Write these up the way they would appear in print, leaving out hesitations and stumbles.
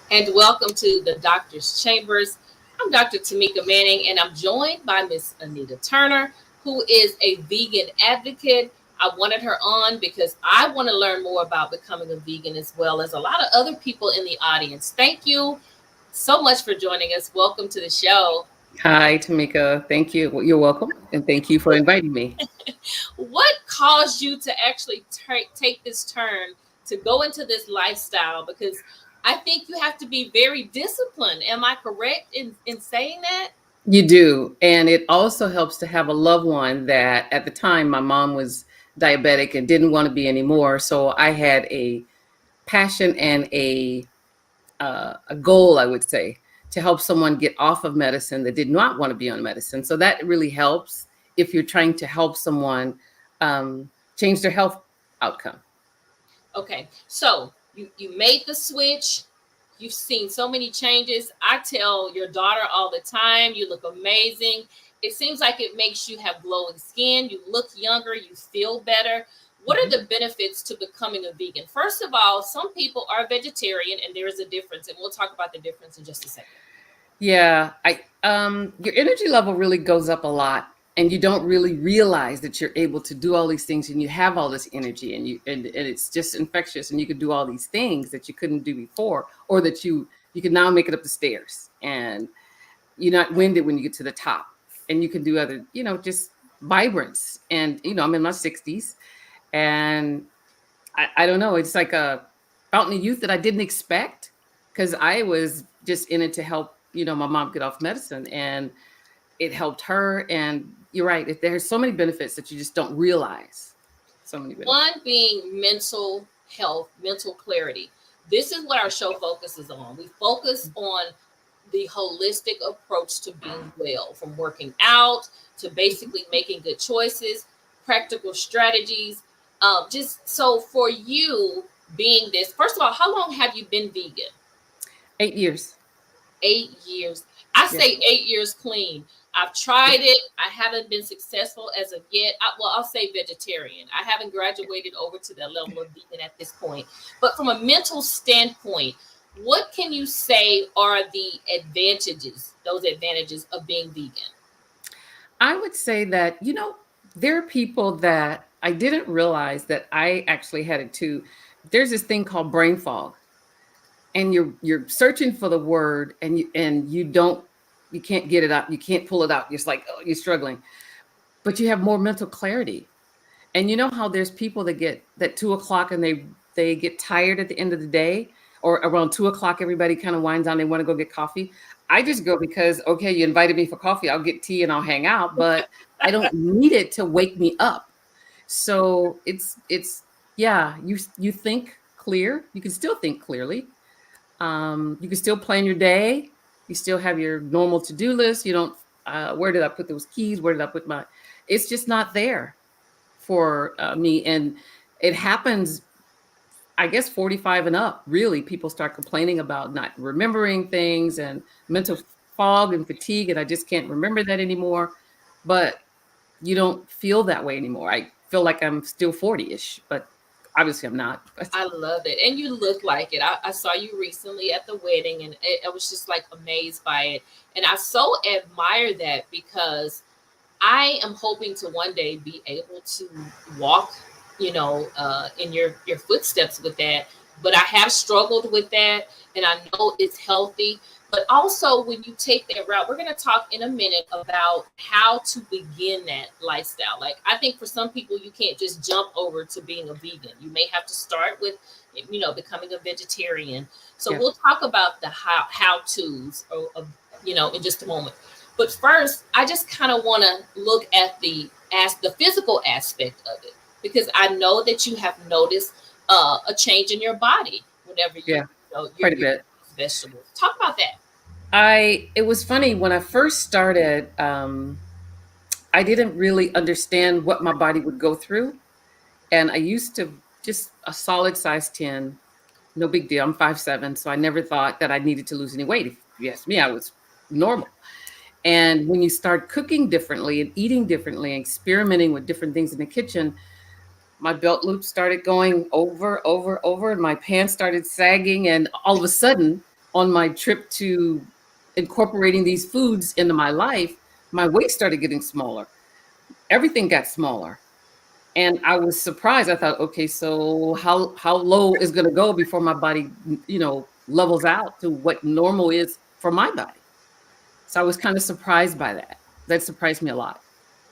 and welcome to the Doctor's Chambers. I'm Dr. Tamika Manning, and I'm joined by Miss Anita Turner, who is a vegan advocate. I wanted her on because I want to learn more about becoming a vegan as well as a lot of other people in the audience. Thank you so much for joining us. Welcome to the show. Hi, Tamika. Thank you. Well, you're welcome. And thank you for inviting me. What caused you to actually take this turn to go into this lifestyle? Because I think you have to be very disciplined. Am I correct in saying that? You do. And it also helps to have a loved one that at the time my mom was diabetic and didn't want to be anymore. So I had a passion and a goal, I would say, to help someone get off of medicine that did not want to be on medicine. So that really helps if you're trying to help someone change their health outcome. Okay, so you made the switch. You've seen so many changes. I tell your daughter all the time, you look amazing. It seems like it makes you have glowing skin. You look younger. You feel better. What are Mhm. the benefits to becoming a vegan? First of all, some people are vegetarian, and there is a difference, and we'll talk about the difference in just a second. Yeah, I your energy level really goes up a lot and you don't really realize that you're able to do all these things and you have all this energy and it's just infectious and you can do all these things that you couldn't do before or that you can now make it up the stairs and you're not winded when you get to the top and you can do other, just vibrance and I'm in my 60s and I don't know, it's like a fountain of youth that I didn't expect because I was just in it to help, my mom get off medicine and it helped her. And you're right, there's so many benefits that you just don't realize. So many benefits. One being mental health, mental clarity. This is what our show focuses on. We focus on the holistic approach to being well, from working out to basically making good choices, practical strategies. Just so for you being this, first of all, how long have you been vegan? 8 years. 8 years. I Yeah. say 8 years clean. I've tried it. I haven't been successful as of yet. I'll say vegetarian. I haven't graduated over to that level of vegan at this point. But from a mental standpoint, what can you say are the advantages, those advantages of being vegan? I would say that, there are people that I didn't realize that I actually had it too. There's this thing called brain fog and you're searching for the word and you can't get it out, you can't pull it out, you're just like, oh, you're struggling, but you have more mental clarity. And you know how there's people that get that 2 o'clock and they get tired at the end of the day, or around 2 o'clock everybody kind of winds down, they want to go get coffee. I just go because, okay, you invited me for coffee, I'll get tea and I'll hang out, but I don't need it to wake me up. So it's yeah, you think clear, you can still think clearly. You can still plan your day. You still have your normal to-do list. You don't, where did I put those keys? Where did I put my, it's just not there for me. And it happens, I guess, 45 and up. Really, people start complaining about not remembering things and mental fog and fatigue. And I just can't remember that anymore. But you don't feel that way anymore. I feel like I'm still 40-ish, but obviously I'm not. But I love it. And you look like it. I saw you recently at the wedding, and I was just like amazed by it. And I so admire that because I am hoping to one day be able to walk, in your footsteps with that. But I have struggled with that, and I know it's healthy. But also, when you take that route, we're going to talk in a minute about how to begin that lifestyle. Like, I think for some people, you can't just jump over to being a vegan. You may have to start with, becoming a vegetarian. So yeah. we'll talk about the how tos, in just a moment. But first, I just kind of want to look at the physical aspect of it because I know that you have noticed a change in your body whenever Yeah, you're quite a bit. vegetables. Talk about that. It was funny when I first started, I didn't really understand what my body would go through. And I used to just a solid size 10, no big deal. I'm 5'7", so I never thought that I needed to lose any weight. If you ask me, I was normal. And when you start cooking differently and eating differently and experimenting with different things in the kitchen, my belt loop started going over, and my pants started sagging. And all of a sudden, on my trip to incorporating these foods into my life, my weight started getting smaller. Everything got smaller. And I was surprised. I thought, okay, so how low is going to go before my body, levels out to what normal is for my body? So I was kind of surprised by that. That surprised me a lot.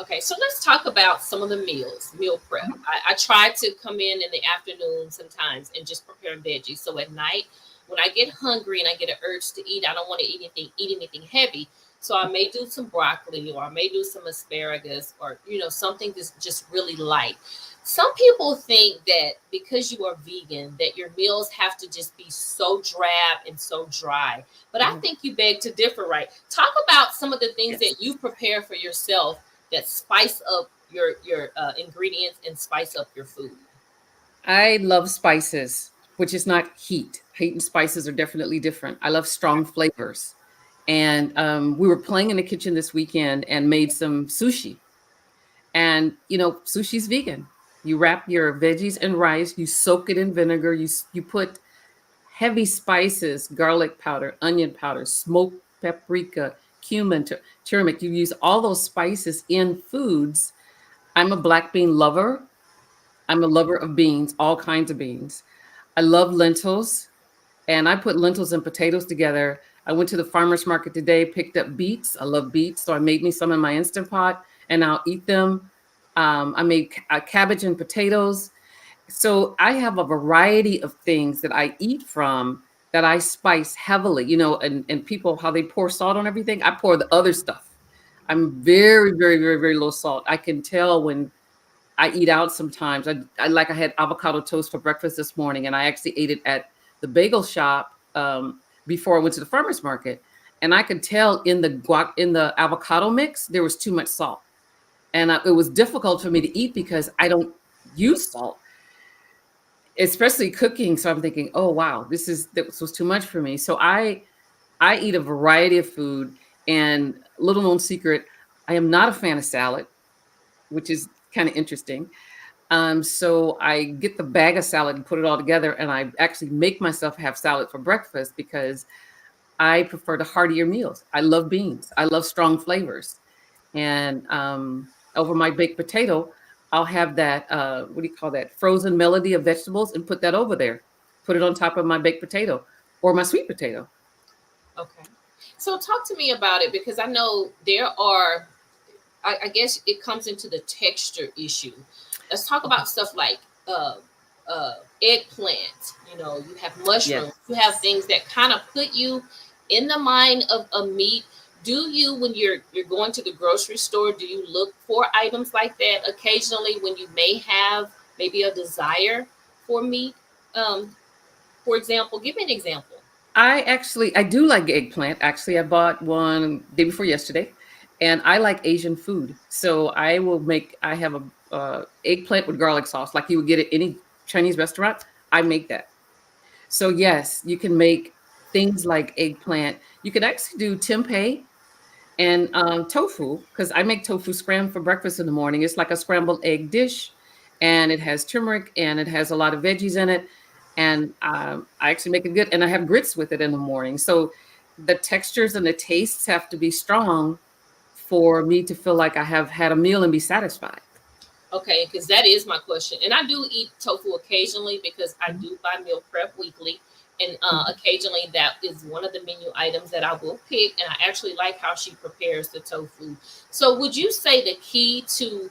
Okay, so let's talk about some of the meals, meal prep. I try to come in the afternoon sometimes and just prepare veggies. So at night, when I get hungry and I get an urge to eat, I don't want to eat anything heavy. So I may do some broccoli, or I may do some asparagus, or something that's just really light. Some people think that because you are vegan, that your meals have to just be so drab and so dry. But I Mhm. think you beg to differ, right? Talk about some of the things Yes. that you prepare for yourself that spice up your ingredients and spice up your food. I love spices, which is not heat. Heat and spices are definitely different. I love strong flavors. And we were playing in the kitchen this weekend and made some sushi. And sushi's vegan. You wrap your veggies in rice, you soak it in vinegar, you put heavy spices, garlic powder, onion powder, smoked paprika, cumin, turmeric. You use all those spices in foods. I'm a black bean lover. I'm a lover of beans, all kinds of beans. I love lentils, and I put lentils and potatoes together. I went to the farmer's market today, picked up beets. I love beets, so I made me some in my Instant Pot, and I'll eat them. I made cabbage and potatoes. So I have a variety of things that I eat from that I spice heavily, and people, how they pour salt on everything. I pour the other stuff. I'm very, very, very, very low salt. I can tell when I eat out sometimes. I had avocado toast for breakfast this morning, and I actually ate it at the bagel shop before I went to the farmer's market. And I could tell in the avocado mix there was too much salt, and it was difficult for me to eat because I don't use salt, especially cooking. So I'm thinking, oh wow, this was too much for me. So I eat a variety of food. And little known secret, I am not a fan of salad, which is kind of interesting. So I get the bag of salad and put it all together, and I actually make myself have salad for breakfast because I prefer the heartier meals. I love beans. I love strong flavors. And over my baked potato, I'll have that, what do you call that? Frozen melody of vegetables, and put that over there. Put it on top of my baked potato or my sweet potato. Okay. So talk to me about it, because I know there are, I guess it comes into the texture issue. Let's talk Okay. about stuff like eggplant. You have mushrooms. Yes. You have things that kind of put you in the mind of a meat. Do you, when you're going to the grocery store, do you look for items like that occasionally when you may have maybe a desire for meat? Um, for example, give me an example. I do like eggplant. Actually, I bought one day before yesterday, and I like Asian food. So I have a eggplant with garlic sauce, like you would get at any Chinese restaurant. I make that. So yes, you can make things like eggplant. You can actually do tempeh and tofu, because I make tofu scram for breakfast in the morning. It's like a scrambled egg dish, and it has turmeric and it has a lot of veggies in it. And I actually make it good, and I have grits with it in the morning. So the textures and the tastes have to be strong for me to feel like I have had a meal and be satisfied. Okay, because that is my question. And I do eat tofu occasionally because I Mhm, do buy meal prep weekly. And mhm. occasionally that is one of the menu items that I will pick. And I actually like how she prepares the tofu. So, would you say the key to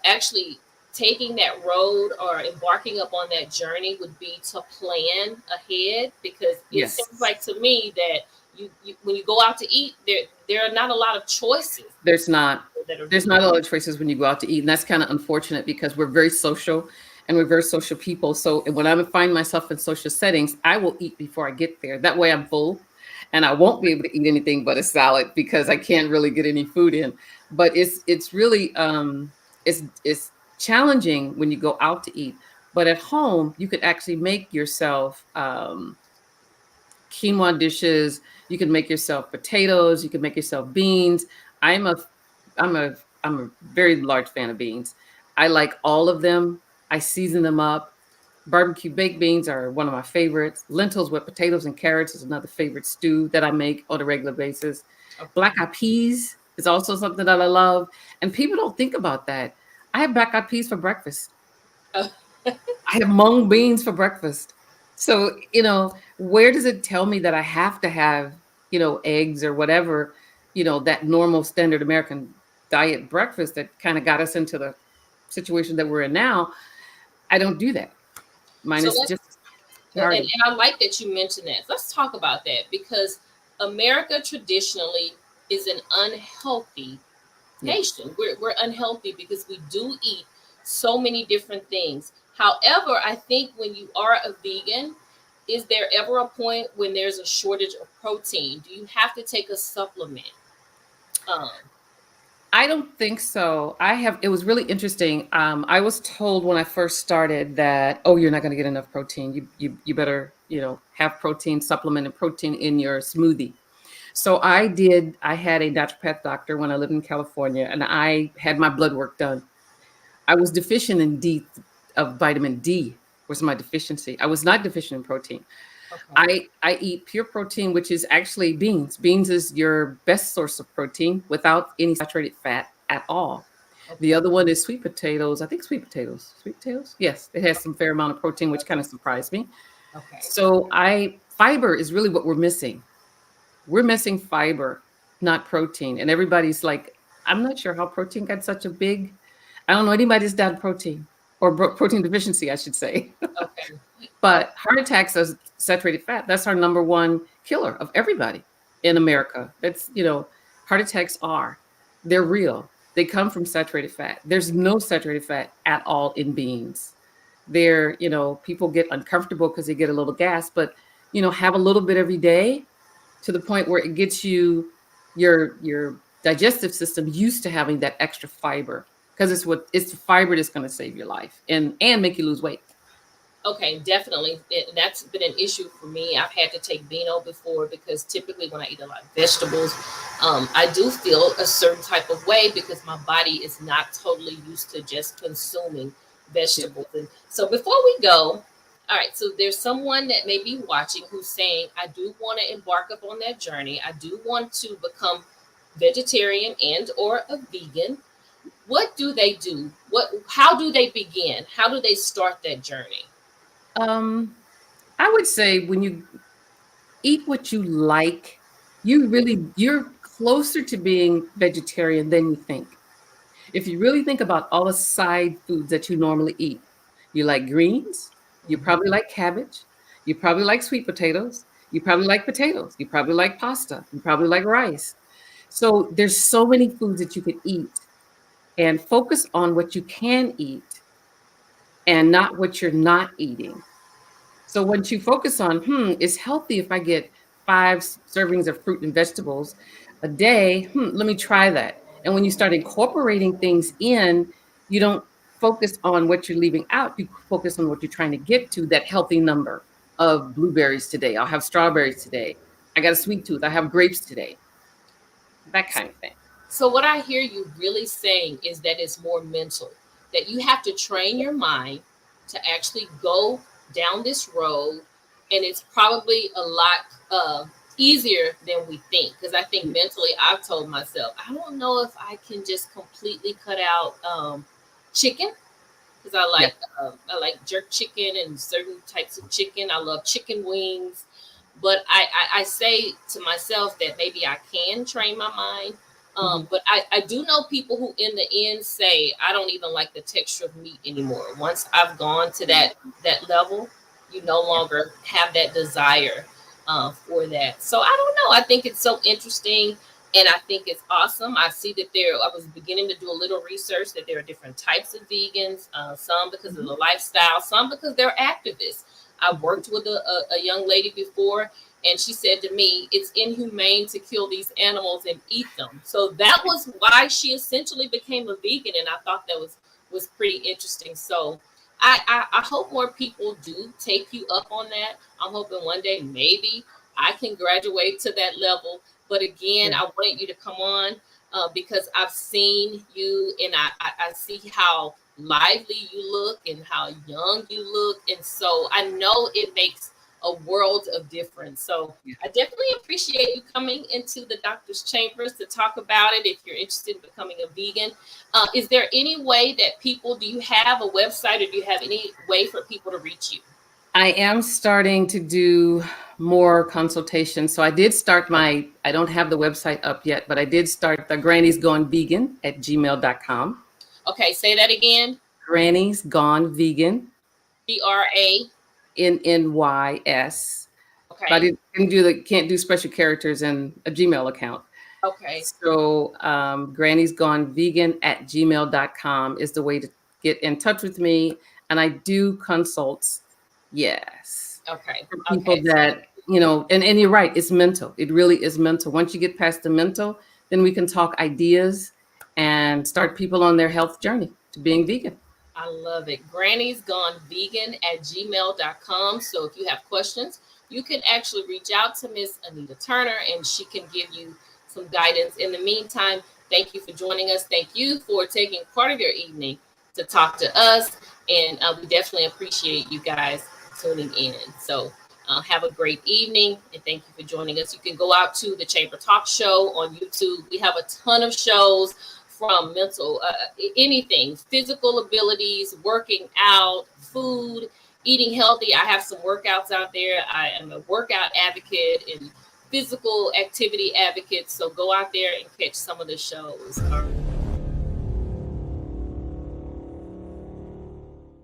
actually taking that road or embarking up on that journey would be to plan ahead? Because it seems Yes. like to me that you when you go out to eat, there are not a lot of choices There's not. that are There's vegan. not a lot of choices when you go out to eat, and that's kind of unfortunate because we're very social and we're very social people. So when I find myself in social settings, I will eat before I get there. That way I'm full and I won't be able to eat anything but a salad because I can't really get any food in. But it's really it's challenging when you go out to eat. But at home, you could actually make yourself quinoa dishes. You can make yourself potatoes. You can make yourself beans. I'm a, I'm a very large fan of beans. I like all of them. I season them up. Barbecue baked beans are one of my favorites. Lentils with potatoes and carrots is another favorite stew that I make on a regular basis. Black Okay. eyed peas is also something that I love. And people don't think about that. I have black eyed peas for breakfast. Uh, I have mung beans for breakfast. So, where does it tell me that I have to have, eggs or whatever, that normal standard American diet breakfast that kind of got us into the situation that we're in now? I don't do that. Mine so is let's just and hearty. I like that you mentioned that. Let's talk about that because America traditionally is an unhealthy Yes. nation. We're unhealthy because we do eat so many different things. However, I think when you are a vegan, is there ever a point when there's a shortage of protein? Do you have to take a supplement? Um, I don't think so. It was really interesting. I was told when I first started that, oh, you're not going to get enough protein. You better, have protein, supplement and protein in your smoothie. So I had a naturopath doctor when I lived in California and I had my blood work done. I was deficient in vitamin D was my deficiency. I was not deficient in protein. okay, I eat pure protein, which is actually beans. Beans is your best source of protein without any saturated fat at all. The okay, other one is sweet potatoes. I think sweet potatoes. Sweet potatoes? Yes, it has some fair amount of protein, which kind of surprised me. okay. So I fiber is really what we're missing. We're missing fiber, not protein. And everybody's like, I'm not sure how protein got such a big. I don't know anybody that's down protein or protein deficiency, I should say. Okay. Oh, But heart attacks as saturated fat, that's our number one killer of everybody in America. Heart attacks they're real. They come from saturated fat. There's no saturated fat at all in beans. People get uncomfortable because they get a little gas, but have a little bit every day to the point where it gets your digestive system used to having that extra fiber because it's the fiber that's going to save your life and make you lose weight. okay, definitely. That's been an issue for me. I've had to take Beano before because typically when I eat a lot of vegetables, I do feel a certain type of way because my body is not totally used to just consuming Yeah. vegetables. And so before we go, all right, so there's someone that may be watching who's saying, I do want to embark upon that journey. I do want to become vegetarian and or a vegan. What do they do? How do they begin? How do they start that journey? Um, I would say when you eat what you like, you're closer to being vegetarian than you think. If you really think about all the side foods that you normally eat, you like greens, you Mhm. probably like cabbage, you probably like sweet potatoes, you probably like potatoes, you probably like pasta, you probably like rice. So there's so many foods that you could eat and focus on what you can eat and not what you're not eating. So once you focus on, it's healthy if I get five servings of fruit and vegetables a day. Let me try that. And when you start incorporating things in, you don't focus on what you're leaving out. You focus on what you're trying to get to, that healthy number of blueberries today. I'll have strawberries today. I got a sweet tooth. I have grapes today. That kind of thing. So what I hear you really saying is that it's more mental, that you have to train your mind to actually go down this road, and it's probably a lot easier than we think. Because I think mentally, I've told myself, I don't know if I can just completely cut out chicken because Yeah. I like jerk chicken and certain types of chicken. I love chicken wings, but I say to myself that maybe I can train my mind. Mhm. But I do know people who in the end say I don't even like the texture of meat anymore. Once I've gone to that level, you no Yeah. longer have that desire for that. So I don't know. I think it's so interesting and I think it's awesome. I see that I was beginning to do a little research that there are different types of vegans, some because of Mhm. the lifestyle, some because they're activists. I've Mhm. worked with a young lady before, and she said to me, it's inhumane to kill these animals and eat them. So that was why she essentially became a vegan, and I thought that was pretty interesting. So I hope more people do take you up on that. I'm hoping one day maybe I can graduate to that level. But again, Yeah. I wanted you to come on because I've seen you and I see how lively you look and how young you look. And so I know it makes a world of difference. So Yeah. I definitely appreciate you coming into the doctor's chambers to talk about it if you're interested in becoming a vegan. Is there any way that people, do you have a website or do you have any way for people to reach you? I am starting to do more consultations. So I did start I don't have the website up yet, but I did start the Granny's Gone Vegan at gmail.com. Okay, say that again. Granny's Gone Vegan, GRA. NNYS. But Okay. it can do the can't do special characters in a Gmail account. Okay. So Granny's Gone Vegan at gmail.com is the way to get in touch with me. And I do consults, yes, Okay. for Okay. people that, and you're right, it's mental. It really is mental. Once you get past the mental, then we can talk ideas and start people on their health journey to being vegan. I love it. Granny's Gone Vegan at gmail.com. So if you have questions, you can actually reach out to Miss Anita Turner and she can give you some guidance. In the meantime, thank you for joining us. Thank you for taking part of your evening to talk to us. And we definitely appreciate you guys tuning in. So have a great evening and thank you for joining us. You can go out to the Chamber Talk Show on YouTube. We have a ton of shows from mental, anything, physical abilities, working out, food, eating healthy. I have some workouts out there. I am a workout advocate and physical activity advocate. So go out there and catch some of the shows. All right.